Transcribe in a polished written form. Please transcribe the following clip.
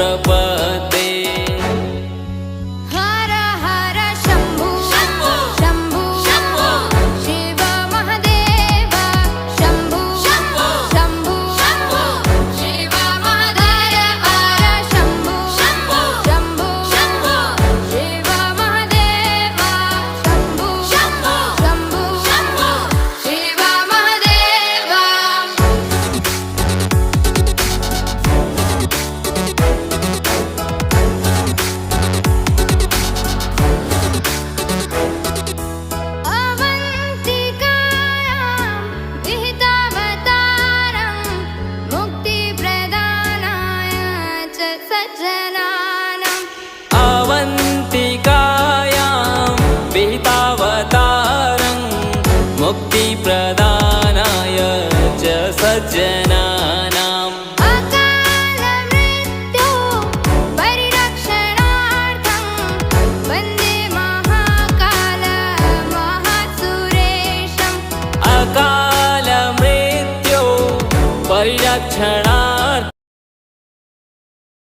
प्रपद्ये। हर हर शम्भु शम्भु शम्भु शम्भु शिव महादेव शम्भु शम्भु शम्भु शम्भु शिव महादेव हर शम्भु शम्भु शम्भु शम्भु शिव महादेव शम्भु शम्भु शम्भु शम्भु शिव महादेव। अवन्तिकायां विहितावतारं मुक्तिप्रदानाय च सज्जनानाम्। अवन्तिकायां विहितावतारं मुक्तिप्रदानाय च सज्जनानाम्। अकालमृत्यो परिरक्षणार्थं वन्दे महाकाल महासुरेशम्। अकालमृत्यो परिरक्षणार्थं